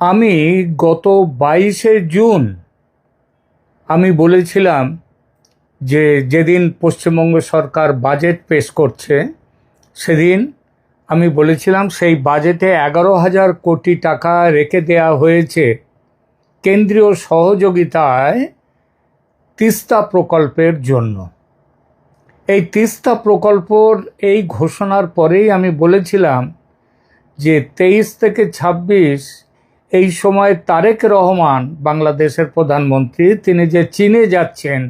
আমি গত 22শে জুন আমি বলেছিলাম যে যেদিন পশ্চিমবঙ্গ সরকার বাজেট পেশ করছে সেদিন আমি বলেছিলাম সেই বাজেটে 11,000 কোটি টাকা রেখে দেওয়া হয়েছে কেন্দ্রীয় সহযোগিতায় তিস্তা প্রকল্পের জন্য। এই তিস্তা প্রকল্পর এই ঘোষণার পরেই আমি বলেছিলাম যে 23 থেকে 26 এই সময় তারেক রহমান বাংলাদেশের প্রধানমন্ত্রী তিনি যে চীনে যাচ্ছেন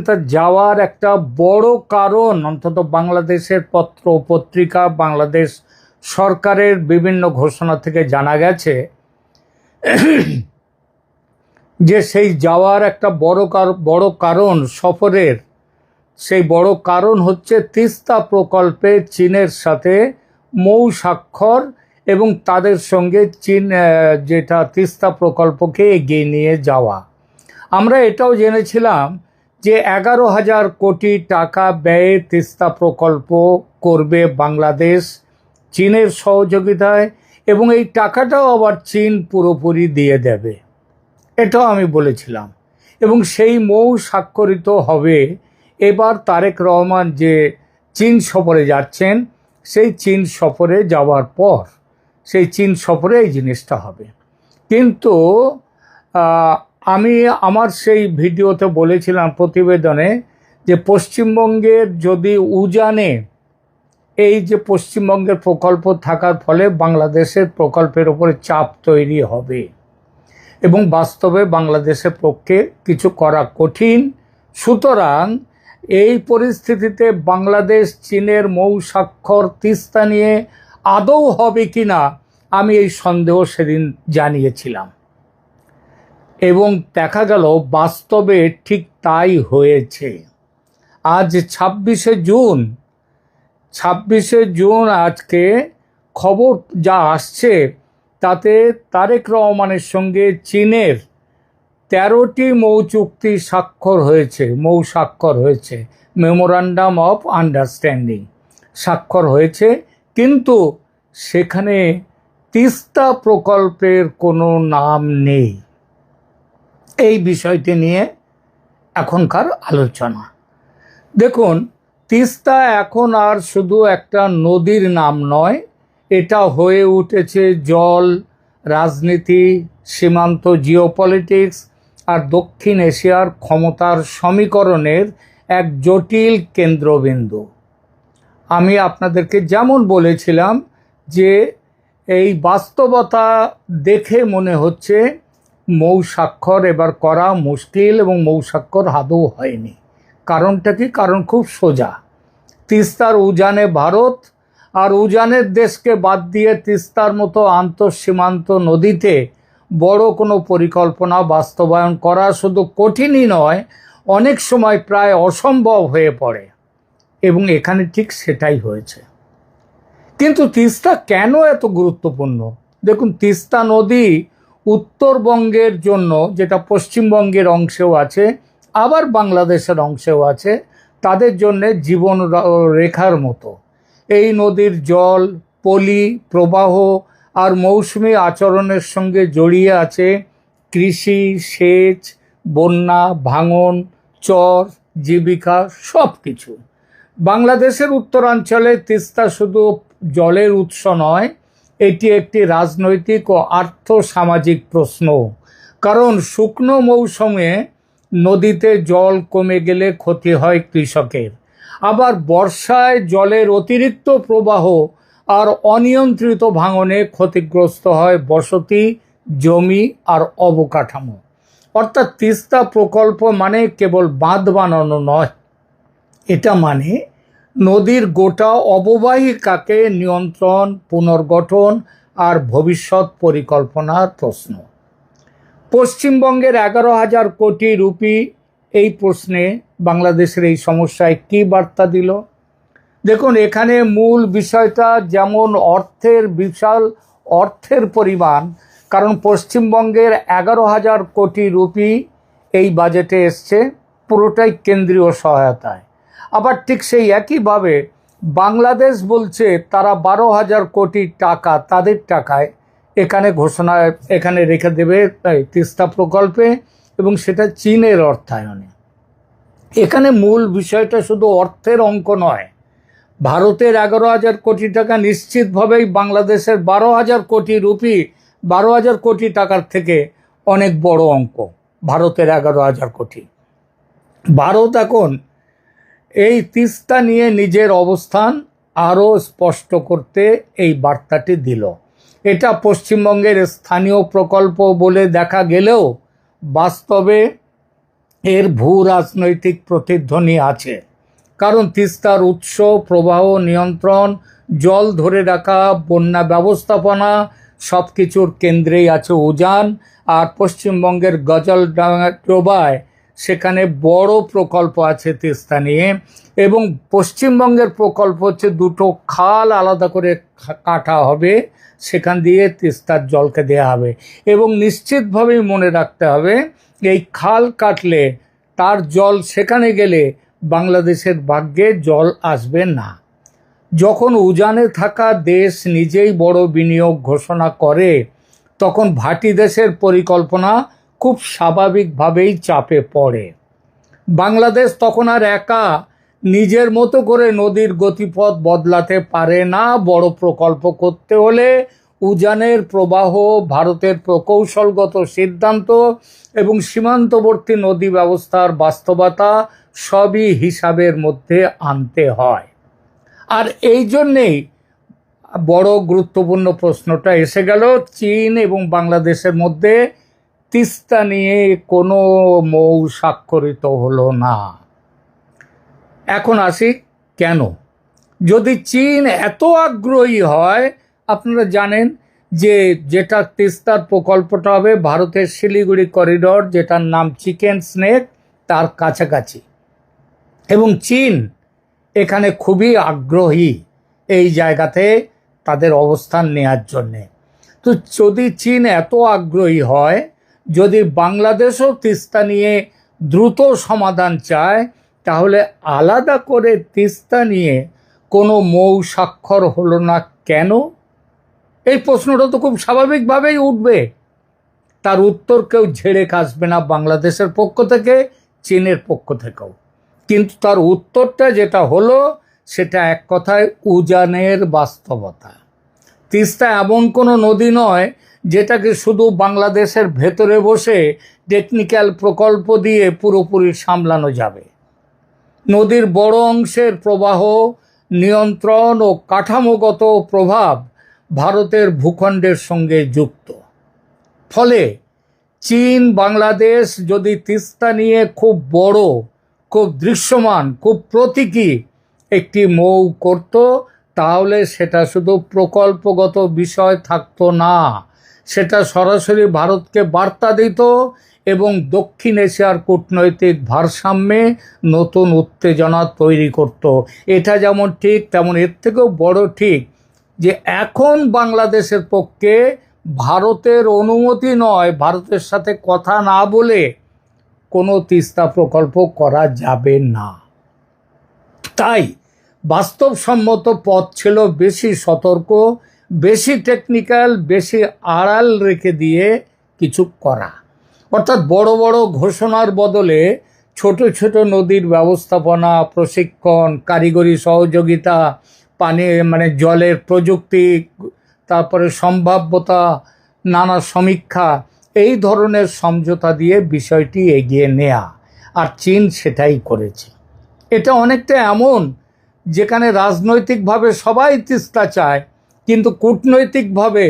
তার যাওয়ার একটা বড় কারণ অন্তত বাংলাদেশের পত্র পত্রিকা বাংলাদেশ সরকারের বিভিন্ন ঘোষণা থেকে জানা গেছে যে সেই যাওয়ার একটা বড় কারণ সফরের সেই বড় কারণ হচ্ছে তিস্তা প্রকল্পে চীনের সাথে মৌ স্বাক্ষর এবং তাদের সঙ্গে চীন যেটা তিস্তা প্রকল্পকে এগিয়ে নিয়ে যাওয়া। আমরা এটাও জেনেছিলাম যে 11,000 কোটি টাকা ব্যয়ে তিস্তা প্রকল্প করবে বাংলাদেশ চীনের সহযোগিতায় এবং এই টাকাটাও আবার চীন পুরোপুরি দিয়ে দেবে, এটাও আমি বলেছিলাম। এবং সেই মৌ স্বাক্ষরিত হবে এবার তারেক রহমান যে চীন সফরে যাচ্ছেন সেই চীন সফরে যাওয়ার পর সেই চীন সফরে এই জিনিসটা হবে। কিন্তু আমি আমার সেই ভিডিওতে বলেছিলাম প্রতিবেদনে যে পশ্চিমবঙ্গের যদি উজানে এই যে পশ্চিমবঙ্গের প্রকল্প থাকার ফলে বাংলাদেশের প্রকল্পের উপরে চাপ তৈরি হবে এবং বাস্তবে বাংলাদেশের পক্ষে কিছু করা কঠিন। সুতরাং এই পরিস্থিতিতে বাংলাদেশ চীনের মৌ স্বাক্ষর তিস্তা নিয়ে আদৌ হবে কিনা আমি এই সন্দেহ সেদিন জানিয়েছিলাম এবং দেখা গেল বাস্তবে ঠিক তাই হয়েছে। আজ 26শে জুন আজকে খবর যা আসছে তাতে তারেক রহমানের সঙ্গে চীনের 13টি মৌ চুক্তি মৌ স্বাক্ষর হয়েছে, মেমোরান্ডাম অফ আন্ডারস্ট্যান্ডিং স্বাক্ষর হয়েছে, কিন্তু সেখানে তিস্তা প্রকল্পের কোনো নাম নেই। এই বিষয়টি নিয়ে এখনকার আলোচনা। দেখুন, তিস্তা এখন আর শুধু একটা নদীর নাম নয়, এটা হয়ে উঠেছে জল, রাজনীতি, সীমান্ত জিওপলিটিক্স আর দক্ষিণ এশিয়ার ক্ষমতার সমীকরণের এক জটিল কেন্দ্রবিন্দু। আমি আপনাদেরকে যেমন বলেছিলাম যে এই বাস্তবতা দেখে মনে হচ্ছে মৌ স্বাক্ষর এবার করা মুশকিল এবং মৌ স্বাক্ষর আদৌ হয়নি। কারণটা কি? কারণ খুব সোজা। তিস্তার উজানে ভারত আর উজানের দেশকে বাদ দিয়ে তিস্তার মতো আন্তঃসীমান্ত নদীতে বড় কোনো পরিকল্পনা বাস্তবায়ন করা শুধু কঠিনই নয়, অনেক সময় প্রায় অসম্ভব হয়ে পড়ে এবং এখানে ঠিক সেটাই হয়েছে। কিন্তু তিস্তা কেন এত গুরুত্বপূর্ণ? দেখুন, তিস্তা নদী উত্তরবঙ্গের জন্য, যেটা পশ্চিমবঙ্গের অংশেও আছে আবার বাংলাদেশের অংশেও আছে, তাদের জন্যে জীবন রেখার মতো। এই নদীর জল, পলি, প্রবাহ আর মৌসুমি আচরণের সঙ্গে জড়িয়ে আছে কৃষি, সেচ, বন্যা, ভাঙন, চর, জীবিকা সব কিছু। বাংলাদেশের উত্তরাঞ্চলে তিস্তা শুধু জলের উৎস নয়, এটি একটি রাজনৈতিক ও আর্থসামাজিক প্রশ্ন। কারণ শুকনো মৌসুমে নদীতে জল কমে গেলে ক্ষতি হয় কৃষকের, আবার বর্ষায় জলের অতিরিক্ত প্রবাহ আর অনিয়ন্ত্রিত ভাঙনে ক্ষতিগ্রস্ত হয় বসতি, জমি আর অবকাঠামো। অর্থাৎ তিস্তা প্রকল্প মানে কেবল বাঁধ বানানো নয়, এটা মানে নদীর গোটা অববাহিকাকে নিয়ন্ত্রণ, পুনর্গঠন আর ভবিষ্যৎ পরিকল্পনার প্রশ্ন। পশ্চিমবঙ্গের 11,000 কোটি রুপি এই প্রশ্নে বাংলাদেশের এই সমস্যায় কী বার্তা দিল? দেখুন, এখানে মূল বিষয়টা যেমন বিশাল অর্থের পরিমাণ, কারণ পশ্চিমবঙ্গের 11,000 কোটি রুপি এই বাজেটে এসছে পুরোটাই কেন্দ্রীয় সহায়তায়। আবার ঠিক সেই একইভাবে বাংলাদেশ বলছে তারা 12,000 কোটি টাকা তাদের টাকায় এখানে ঘোষণা এখানে রেখে দেবে তিস্তা প্রকল্পে, এবং সেটা চীনের অর্থায়নে। এখানে মূল বিষয়টা শুধু অর্থের অঙ্ক নয়। ভারতের 11,000 কোটি টাকা নিশ্চিতভাবেই বাংলাদেশের 12,000 কোটি রুপি, 12,000 কোটি টাকার থেকে অনেক বড় অঙ্ক। ভারতের 11,000 কোটি। ভারত এখন এই তিস্তা নিয়ে নিজের অবস্থান আরও স্পষ্ট করতে এই বার্তাটি দিল। এটা পশ্চিমবঙ্গের স্থানীয় প্রকল্প বলে দেখা গেলেও বাস্তবে এর ভূ রাজনৈতিক প্রতিধ্বনি আছে। কারণ তিস্তার উৎস, প্রবাহ নিয়ন্ত্রণ, জল ধরে রাখা, বন্যা ব্যবস্থাপনা সব কিছুর কেন্দ্রেই আছে উজান। আর পশ্চিমবঙ্গের গজলডোবায় সেখানে বড় প্রকল্প আছে তিস্তা নিয়ে, এবং পশ্চিমবঙ্গের প্রকল্প হচ্ছে দুটো খাল আলাদা করে কাটা হবে, সেখান দিয়ে তিস্তার জলকে দেয়া হবে। এবং নিশ্চিতভাবেই মনে রাখতে হবে, এই খাল কাটলে তার জল সেখানে গেলে বাংলাদেশের ভাগ্যে জল আসবে না। যখন উজানে থাকা দেশ নিজেই বড় বিনিয়োগ ঘোষণা করে, তখন ভাটি দেশের পরিকল্পনা খুব স্বাভাবিকভাবেই চাপে পড়ে। বাংলাদেশ তখন আর একা নিজের মতো করে নদীর গতিপথ বদলাতে পারে না। বড় প্রকল্প করতে হলে উজানের প্রবাহ, ভারতের প্রকৌশলগত সিদ্ধান্ত এবং সীমান্তবর্তী নদী ব্যবস্থার বাস্তবতা সবই হিসাবের মধ্যে আনতে হয়। আর এই জন্যেই বড় গুরুত্বপূর্ণ প্রশ্নটা এসে গেল, চীন এবং বাংলাদেশের মধ্যে তিস্তা নিয়ে কোনো মৌ স্বাক্ষরিত হলো না। এখন আসি কেন। যদি চীন এত আগ্রহী হয়, আপনারা জানেন যে যেটা তিস্তার প্রকল্পটা হবে ভারতের শিলিগুড়ি করিডর, যেটার নাম চিকেন স্নেক, তার কাছাকাছি, এবং চীন এখানে খুবই আগ্রহী এই জায়গাতে তাদের অবস্থান নেয়ার জন্যে। তো যদি চীন এত আগ্রহী হয়, যদি বাংলাদেশও তিস্তা নিয়ে দ্রুত সমাধান চায়, তাহলে আলাদা করে তিস্তা নিয়ে কোনো মৌ স্বাক্ষর হলো না কেন? এই প্রশ্নটা তো খুব স্বাভাবিকভাবেই উঠবে। তার উত্তর কেউ ঝেড়ে কাশবে না, বাংলাদেশের পক্ষ থেকে, চীনের পক্ষ থেকেও। কিন্তু তার উত্তরটা যেটা হলো, সেটা এক কথায় উজানের বাস্তবতা। তিস্তা এমন কোনো নদী নয় যেটাকে শুধু বাংলাদেশের ভেতরে বসে টেকনিক্যাল প্রকল্প দিয়ে পুরোপুরি সামলানো যাবে। নদীর বড় অংশের প্রবাহ নিয়ন্ত্রণ ও কাঠামোগত প্রভাব ভারতের ভূখণ্ডের সঙ্গে যুক্ত। ফলে চীন বাংলাদেশ যদি তিস্তা নিয়ে খুব বড়, খুব দৃশ্যমান, খুব প্রতীকী একটি মৌ করত, তাহলে সেটা শুধু প্রকল্পগত বিষয় থাকতো না, সেটা সরাসরি ভারতকে বার্তা দিত এবং দক্ষিণ এশিয়ার কূটনৈতিক ভারসাম্যে নতুন উত্তেজনা তৈরি করত। এটা যেমন ঠিক, তেমন এর থেকেও বড় ঠিক যে এখন বাংলাদেশের পক্ষে ভারতের অনুমতি নয়, ভারতের সাথে কথা না বলে কোনো তিস্তা প্রকল্প করা যাবে না। তাই বাস্তবসম্মত পথ ছিল বেশি সতর্ক, বেশি টেকনিক্যাল, বেশি আড়াল রেখে দিয়ে কিছু করা। অর্থাৎ বড় বড় ঘোষণার বদলে ছোট ছোট নদীর ব্যবস্থাপনা, প্রশিক্ষণ, কারিগরি সহযোগিতা, পানি জলের প্রযুক্তি, তারপরে সম্ভাব্যতা, নানা সমীক্ষা, এই ধরনের সমঝোতা দিয়ে বিষয়টি এগিয়ে নেয়া। আর চীন সেটাই করেছে। এটা অনেকটা এমন যেখানে রাজনৈতিকভাবে সবাই তিস্তা চায়, কিন্তু কূটনৈতিকভাবে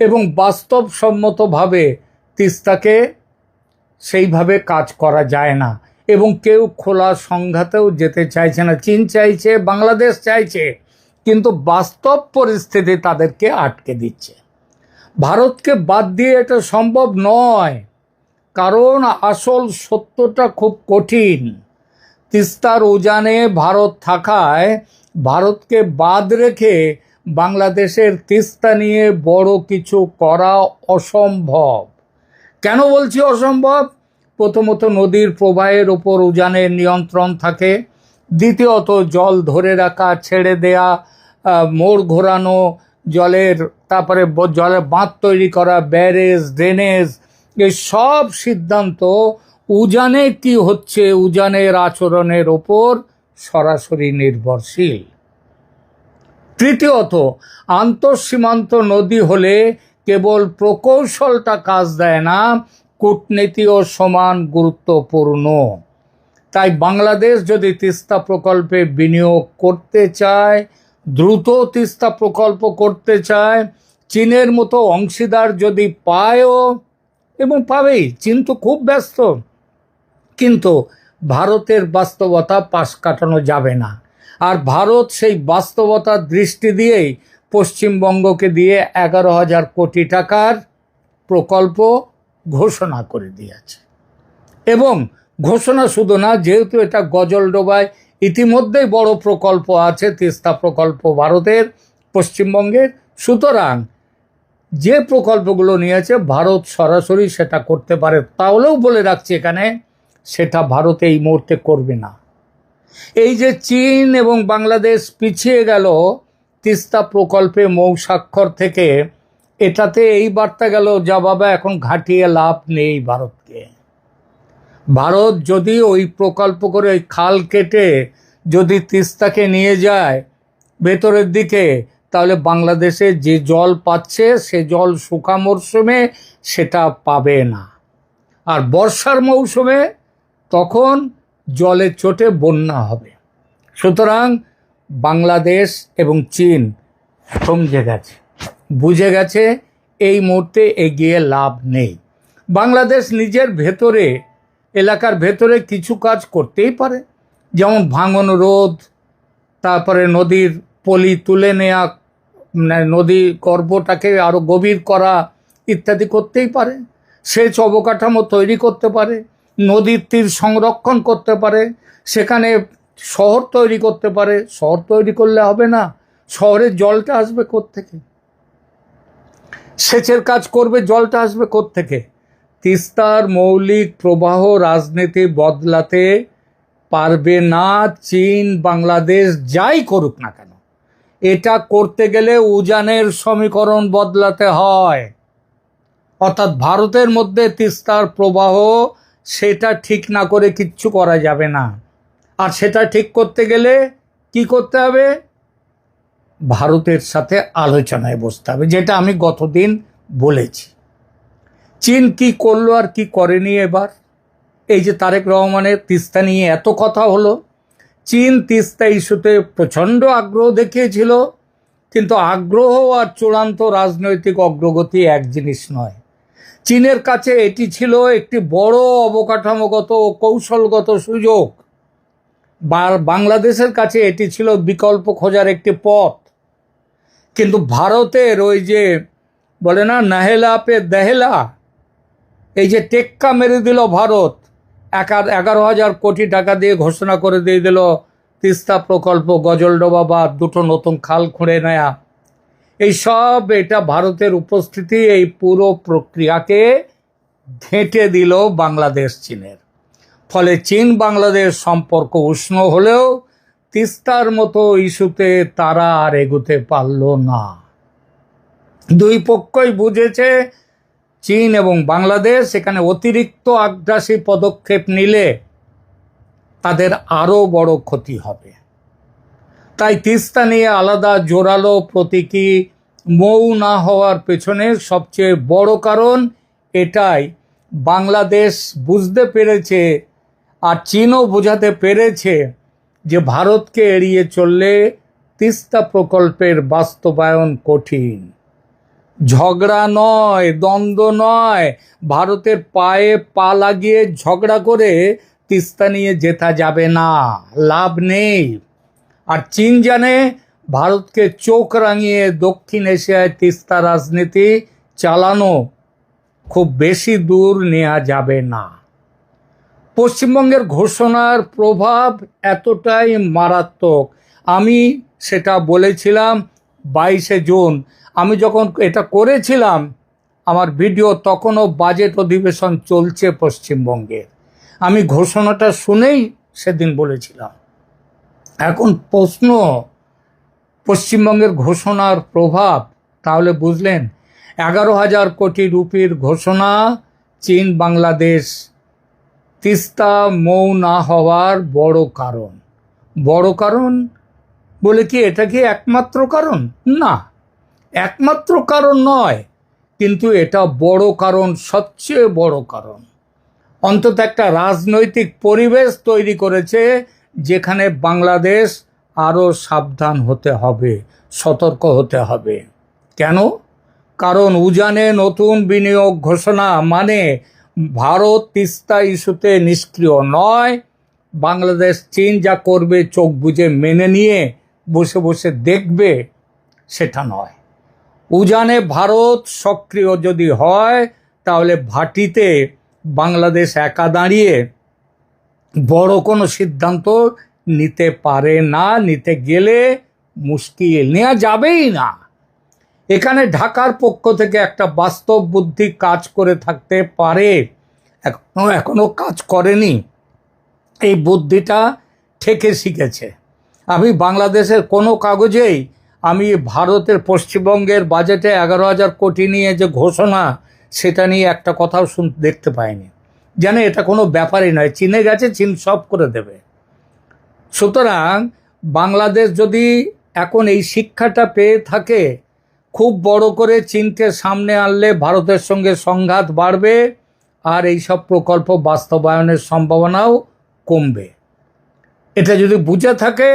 এবং বাস্তবসম্মতভাবে তিস্তাকে সেইভাবে কাজ করা যায় না, এবং কেউ খোলা সংঘাতেও যেতে চাইছে না। চীন চাইছে, বাংলাদেশ চাইছে, কিন্তু বাস্তব পরিস্থিতি তাদেরকে আটকে দিচ্ছে। ভারতকে বাদ দিয়ে এটা সম্ভব নয়, কারণ আসল সত্যটা খুব কঠিন। তিস্তার উজানে ভারত থাকায় ভারতকে বাদ রেখে বাংলাদেশের তিস্তা নিয়ে বড় কিছু করা অসম্ভব। কেন বলছি অসম্ভব? প্রথমত, নদীর প্রবাহের ওপর উজানের নিয়ন্ত্রণ থাকে। দ্বিতীয়ত, জল ধরে রাখা, ছেড়ে দেয়া, মোড় ঘোরানো জলের তারপরে জলের বাঁধ তৈরি করা, ব্যারেজ, ড্রেনেজ, এই সব সিদ্ধান্ত উজানে কি হচ্ছে, উজানের আচরণের ওপর সরাসরি নির্ভরশীল। তৃতীয়ত, আন্তঃসীমান্ত নদী হলে কেবল প্রকৌশলটা কাজ দেয় না, কূটনীতিও সমান গুরুত্বপূর্ণ। তাই বাংলাদেশ যদি তিস্তা প্রকল্পে বিনিয়োগ করতে চায়, দ্রুত তিস্তা প্রকল্প করতে চায়, চীনের মতো অংশীদার যদি পায়ও, এবং পাবেই, চীন তো খুব ব্যস্ত, কিন্তু ভারতের বাস্তবতা পাশ কাটানো যাবে না। আর ভারত সেই বাস্তবতার দৃষ্টি দিয়েই পশ্চিমবঙ্গকে দিয়ে 11,000 কোটি টাকার প্রকল্প ঘোষণা করে দিয়েছে। এবং ঘোষণা শুধু না, যেহেতু এটা গজলডোবায় ইতিমধ্যেই বড় প্রকল্প আছে, তিস্তা প্রকল্প ভারতের, পশ্চিমবঙ্গের, সুতরাং যে প্রকল্পগুলো নিয়েছে ভারত সরাসরি সেটা করতে পারে। তাহলেও বলে রাখছি এখানে, সেটা ভারত এই মুহূর্তে করবে না। এই যে চীন এবং বাংলাদেশ পিছিয়ে গেল তিস্তা প্রকল্পে মৌ স্বাক্ষর থেকে, এটাতে এই বার্তা গেল, যা বাবা এখন ঘাটিয়ে লাভ নেই ভারতকে। ভারত যদি ওই প্রকল্প করে ওই খাল কেটে যদি তিস্তাকে নিয়ে যায় ভেতরের দিকে, তাহলে বাংলাদেশে যে জল পাচ্ছে সে জল শুকা মরশুমে সেটা পাবে না, আর বর্ষার মৌসুমে তখন জলের চোটে বন্যা হবে। সুতরাং বাংলাদেশ এবং চীন সমঝে গেছে, বুঝে গেছে এই মুহূর্তে এগিয়ে লাভ নেই। বাংলাদেশ নিজের ভেতরে, এলাকার ভেতরে কিছু কাজ করতেই পারে, যেমন ভাঙন রোধ, তারপরে নদীর পলি তুলে নেওয়া, নদী গর্ভটাকে আরও গভীর করা ইত্যাদি করতেই পারে। সেচ অবকাঠামো তৈরি করতে পারে, নদীর তীর সংরক্ষণ করতে পারে, সেখানে শহর তৈরি করতে পারে। শহর তৈরি করলে হবে না, শহরের জলটা আসবে কোত্থেকে? সেচের কাজ করবে, জলটা আসবে কোত্থেকে? তিস্তার মৌলিক প্রবাহ রাজনীতি বদলাতে পারবে না চীন, বাংলাদেশ যাই করুক না কেন। এটা করতে গেলে উজানের সমীকরণ বদলাতে হয়, অর্থাৎ ভারতের মধ্যে তিস্তার প্রবাহ সেটা ঠিক না করে কিচ্ছু করা যাবে না। আর সেটা ঠিক করতে গেলে কি করতে হবে? ভারতের সাথে আলোচনায় বসতে হবে, যেটা আমি গতদিন বলেছি। চীন কি করলো আর কি করেনি এবার? এই যে তারেক রহমানের তিস্তা নিয়ে এত কথা হলো, চীন তিস্তা ইস্যুতে প্রচণ্ড আগ্রহ দেখিয়েছিল, কিন্তু আগ্রহ আর চূড়ান্ত রাজনৈতিক অগ্রগতি এক জিনিস নয়। চীনের কাছে এটি ছিল একটি বড় অবকাঠামোগত ও কৌশলগত সুযোগ, বাংলাদেশের কাছে এটি ছিল বিকল্প খোঁজার একটি পথ। কিন্তু ভারতের ওই যে বলে না, নাহেলা পে দেহেলা, এই যে টেক্কা মেরে দিল ভারত, 11,000 কোটি টাকা দিয়ে ঘোষণা করে দিয়ে দিল তিস্তা প্রকল্প, গজলডোবা বা দুটো নতুন খাল খুঁড়ে নেয়া, এই সব, এটা ভারতের উপস্থিতি এই পুরো প্রক্রিয়াকে ঘেঁটে দিল বাংলাদেশ চীনের। ফলে চীন বাংলাদেশ সম্পর্ক উষ্ণ হলেও তিস্তার মতো ইস্যুতে তারা আর এগোতে পারল না। দুই পক্ষই বুঝেছে চীন এবং বাংলাদেশ এখানে অতিরিক্ত আগ্রাসী পদক্ষেপ নিলে তাদের আরও বড় ক্ষতি হবে। তাই তিস্তা নিয়ে আলাদা জোরালো প্রতীকী মৌ না হওয়ার পেছনে সবচেয়ে বড় কারণ এটাই, বাংলাদেশ বুঝতে পেরেছে আর চীনও বোঝাতে পেরেছে যে ভারতকে এড়িয়ে চললে তিস্তা প্রকল্পের বাস্তবায়ন কঠিন। ঝগড়া নয়, দ্বন্দ্ব নয়, ভারতের পায়ে পা লাগিয়ে ঝগড়া করে তিস্তা নিয়ে জেতা যাবে না, লাভ নেই। আর চীন জানে ভারতকে চোখ রাঙিয়ে দক্ষিণ এশিয়ায় তিস্তা রাজনীতি চালানো খুব বেশি দূর নেওয়া যাবে না। পশ্চিমবঙ্গের ঘোষণার প্রভাব এতটাই মারাত্মক, আমি সেটা বলেছিলাম 22শে জুন। আমি যখন এটা করেছিলাম আমার ভিডিও, তখনও বাজেট অধিবেশন চলছে পশ্চিমবঙ্গের। আমি ঘোষণাটা শুনেই সেদিন বলেছিলাম। এখন প্রশ্ন, পশ্চিমবঙ্গের ঘোষণার প্রভাব তাহলে বুঝলেন 11,000 কোটি রুপির ঘোষণা চীন বাংলাদেশ তিস্তা মৌ না হওয়ার বড় কারণ বলে কি এটা কি একমাত্র কারণ? না, একমাত্র কারণ নয়, কিন্তু এটা বড় কারণ, সবচেয়ে বড় কারণ। অন্তত একটা রাজনৈতিক পরিবেশ তৈরি করেছে যেখানে বাংলাদেশ আরও সাবধান হতে হবে, সতর্ক হতে হবে। কেন? কারণ উজানে নতুন বিনিয়োগ ঘোষণা মানে ভারত তিস্তা ইস্যুতে নিষ্ক্রিয় নয়। বাংলাদেশ চীন যা করবে চোখ বুজে মেনে নিয়ে বসে বসে দেখবে, সেটা নয়। উজানে ভারত সক্রিয় যদি হয় তাহলে ভাটিতে বাংলাদেশ একা দাঁড়িয়ে বড় কোনো সিদ্ধান্ত নিতে পারে না, নিতে গেলে মুশকিল, নেওয়া যাবেই না। এখানে ঢাকার পক্ষ থেকে একটা বাস্তব বুদ্ধি কাজ করে থাকতে পারে, এখনো কাজ করেনি। এই বুদ্ধিটা ঠেকে শিখেছে। আমি বাংলাদেশের কোনো কাগজেই আমি ভারতের পশ্চিমবঙ্গের বাজেটে 11,000 কোটি নিয়ে যে ঘোষণা, সেটা নিয়ে একটা কথাও দেখতে পাইনি। জানে এটা কোনো ব্যাপারই নয়, চীনে গেছে, চীন সব করে দেবে। সুতরাং বাংলাদেশ যদি এখন এই শিক্ষাটা পেয়ে থাকে, খুব বড় করে চীনকে সামনে আনলে ভারতের সঙ্গে সংঘাত বাড়বে আর এই সব প্রকল্প বাস্তবায়নের সম্ভাবনাও কমবে। এটা যদি বুঝে থাকে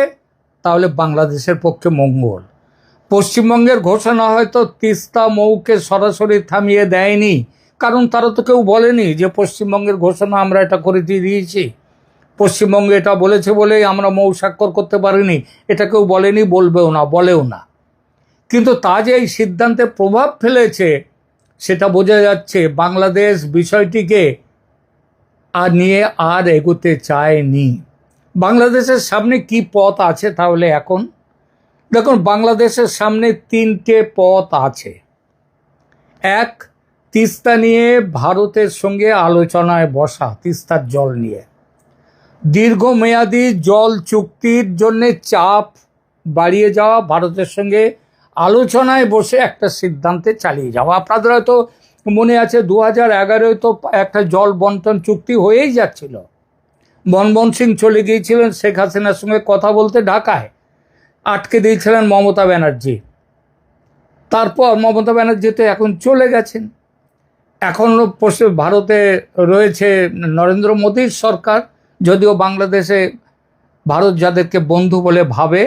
তাহলে বাংলাদেশের পক্ষে মঙ্গল। পশ্চিমবঙ্গের ঘোষণা হয়তো তিস্তা মৌকে সরাসরি থামিয়ে দেয়নি, কারণ তারা তো কেউ বলেনি যে পশ্চিমবঙ্গের ঘোষণা আমরা এটা করে দিয়েছি, পশ্চিমবঙ্গে এটা বলেছে বলেই আমরা মৌ স্বাক্ষর করতে পারিনি, এটা কেউ বলেনি, বলেও না। কিন্তু তা যে এই সিদ্ধান্তে প্রভাব ফেলেছে সেটা বোঝা যাচ্ছে। বাংলাদেশ বিষয়টিকে নিয়ে আর এগোতে চায়নি। বাংলাদেশের সামনে কি পথ আছে তাহলে? এখন দেখুন, বাংলাদেশের সামনে 3টে পথ আছে। এক, তিস্তা নিয়ে ভারতের সঙ্গে আলোচনায় বসা, তিস্তার জল নিয়ে দীর্ঘমেয়াদী জল চুক্তির জন্য চাপ বাড়িয়ে যাওয়া, ভারতের সঙ্গে আলোচনায় বসে একটা সিদ্ধান্তে চালিয়ে যাওয়া। আপনাদের হয়তো মনে আছে 2011-এ তো একটা জল বন্টন চুক্তি হয়েই যাচ্ছিল। মনমোহন সিং চলে গিয়েছিলেন শেখ হাসিনার সঙ্গে কথা বলতে ঢাকায়, আটকে দিয়েছিলেন মমতা ব্যানার্জি। তারপর মমতা ব্যানার্জি তো এখন চলে গেছেন, এখনও ভারতে রয়েছে নরেন্দ্র মোদীর সরকার। যদিও বাংলাদেশে ভারত যাদেরকে বন্ধু বলে ভাবে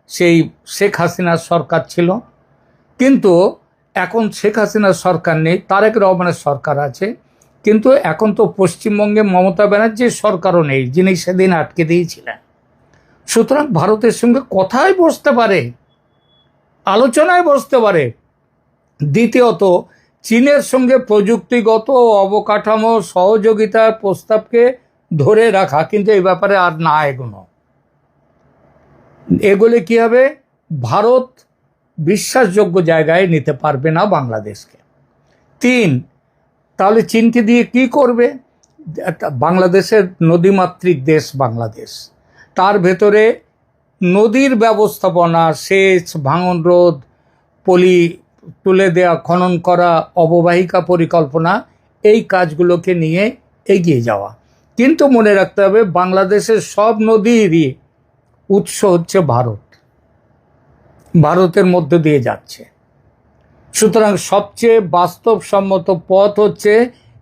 সেই শেখ হাসিনার সরকার ছিল, কিন্তু এখন শেখ হাসিনার সরকার নেই, তারেক রহমানের সরকার আছে। কিন্তু এখন তো পশ্চিমবঙ্গে মমতা ব্যানার্জির সরকারও নেই, যিনি সেদিন আটকে দিয়েছিলেন। সুতরাং ভারতের সঙ্গে কথায় বসতে পারে, আলোচনায় বসতে পারে। দ্বিতীয়ত, চীনের সঙ্গে প্রযুক্তিগত ও অবকাঠামো সহযোগিতার প্রস্তাবকে ধরে রাখা, কিন্তু এই ব্যাপারে আর না এগোলে কি হবে? ভারত বিশ্বাসযোগ্য জায়গায় নিতে পারবে না বাংলাদেশকে। 3, তাহলে চীনকে দিয়ে কি করবে? বাংলাদেশের নদীমাতৃক দেশ বাংলাদেশ, তার ভেতরে নদীর ব্যবস্থাপনা, সেচ, ভাঙন রোধ, পলি তুলে দেওয়া, খনন করা, অববাহিকা পরিকল্পনা, এই কাজগুলোকে নিয়ে এগিয়ে যাওয়া। কিন্তু মনে রাখতে হবে বাংলাদেশের সব নদীরই উৎস হচ্ছে ভারতের মধ্য দিয়ে যাচ্ছে। সুতরাং সবচেয়ে বাস্তবসম্মত পথ হচ্ছে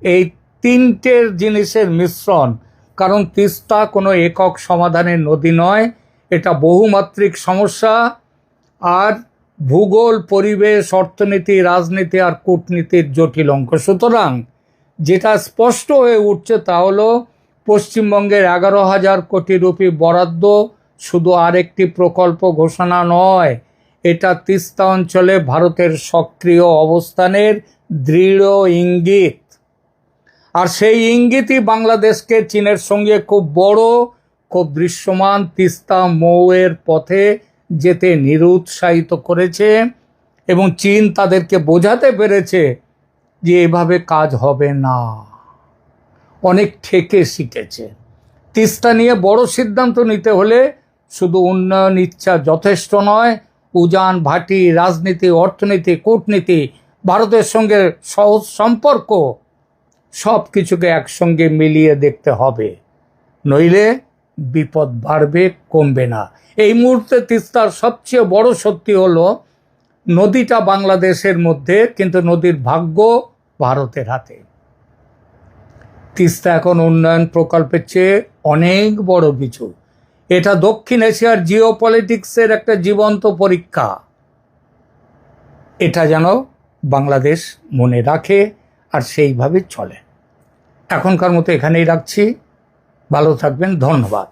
এই 3টের জিনিসের মিশ্রণ। কারণ তিস্তা কোনো একক সমাধানের নদী নয়, এটা বহুমাত্রিক সমস্যা। আর ভূগোল, পরিবেশ, অর্থনীতি, রাজনীতি আর কূটনীতির জটিল অঙ্ক। সুতরাং যেটা স্পষ্ট হয়ে উঠছে তা হলো পশ্চিমবঙ্গের 11,000 কোটি রুপি বরাদ্দ শুধু আরেকটি প্রকল্প ঘোষণা নয়, এটা তিস্তা অঞ্চলে ভারতের সক্রিয় অবস্থানের দৃঢ় ইঙ্গিত। আর সেই ইঙ্গিতই বাংলাদেশকে চীনের সঙ্গে খুব বড়, খুব দৃশ্যমান তিস্তা মৌয়ের পথে যেতে নিরুৎসাহিত করেছে। এবং চীন তাদেরকে বোঝাতে পেরেছে যে এভাবে কাজ হবে না, অনেক ঠেকে শিখেছে। তিস্তা নিয়ে বড় সিদ্ধান্ত নিতে হলে শুধু উন্নয়ন ইচ্ছা যথেষ্ট নয়, উজান ভাটি, রাজনীতি, অর্থনীতি, কূটনীতি, ভারতের সঙ্গে সহজ সম্পর্ক, সব কিছুকে একসঙ্গে মিলিয়ে দেখতে হবে, নইলে বিপদ বাড়বে, কমবে না। এই মুহূর্তে তিস্তার সবচেয়ে বড় সত্যি হলো নদীটা বাংলাদেশের মধ্যে, কিন্তু নদীর ভাগ্য ভারতের হাতে। তিস্তা এখন উন্নয়ন প্রকল্পের চেয়ে অনেক বড় কিছু। এটা দক্ষিণ এশিয়ার জিওপলিটিক্সের একটা জীবন্ত পরীক্ষা। এটা যেন বাংলাদেশ মনে রাখে আর সেইভাবে চলে। এখনকার মতো এখানেই রাখছি। ভালো থাকবেন, ধন্যবাদ।